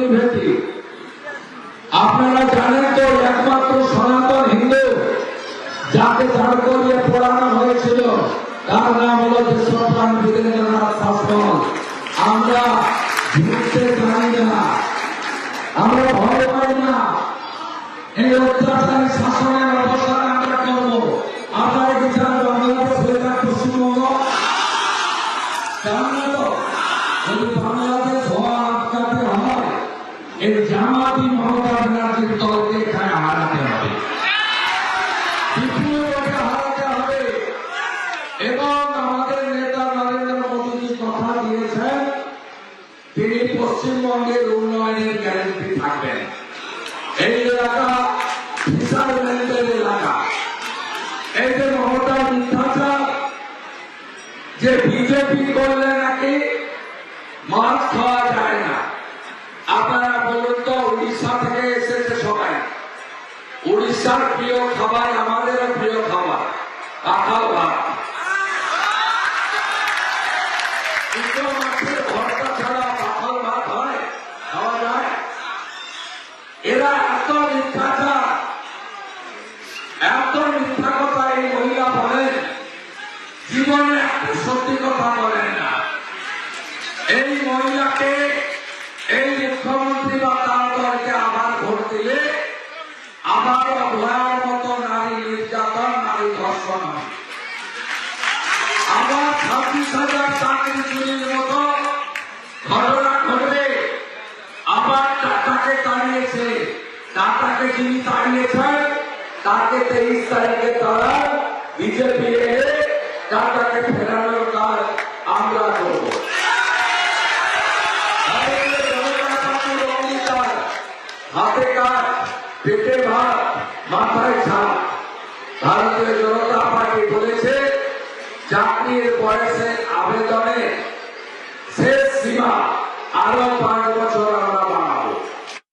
প্রতিভেটি। আপনারা জানেন তো একমাত্র সনাতন হিন্দু যাকে দাঁড় করিয়ে পড়ানো হয়েছিল তার নাম হলো দেশপ্রাণ বীরেন্দ্রনাথ শাসন। আমরা ঘুরতে জানি না, আমরা ভয় পাই না। এই অত্যাচারী শাসনের অবসান আমরা করবো। আপনারা কি চান বাংলাদেশ হয়ে যাক পশ্চিমবঙ্গ? চান না তো? যদি বাংলাদেশ হওয়া আটকাতে হয় এই জামাতি মমতা ব্যানার্জির দলকে এখানে হারাতে হবে, বিপুলভাবে হারাতে হবে। এবং আমাদের নেতা নরেন্দ্র মোদী কথা দিয়েছেন তিনি পশ্চিমবঙ্গের উন্নয়নের গ্যারান্টি থাকবেন। এই এলাকা ফিশারম্যানদের এলাকা। এই যে মমতা মিথ্যাচার যে বিজেপি করলে নাকি মাছ খাওয়া যায় না। আপনারা বলুন তো, উড়িষ্যা থেকে এসেছে সবাই, উড়িষ্যার প্রিয় খাবার আমাদেরও প্রিয় খাবার কাঁঠাল ভাত। মাছের ভর্তা ছাড়া কাঁঠাল ভাত হয়, খাওয়া যায়? এরা এত মিথ্যাচার, এত মিথ্যা কথা এই মহিলা বলেন, জীবনে একটা সত্যি কথা বলেন না। এই মহিলাকে এই মুখ্যমন্ত্রী বা তার দলকে আবার ভোট দিলে আবার ভয়ার মতো নারী নির্যাতন, নারী ধর্ষণ হয়। আবার 26,000 চাকরি চুরির মতো ঘটনা ঘটবে। আবার টাটাকে তাড়িয়েছে, টাটাকে যিনি তাড়িয়েছেন তাকে 23 তারিখে তারা বিজেপি এলে টাটাকে ফেরানোর কাজ আমরা করব। হাতে কাজ, পেটে ভাত, মাথায় ছাপ। ভারতীয় জনতা পার্টি বলেছে চাকরির বয়সের আবেদনে শেষ সীমা আরো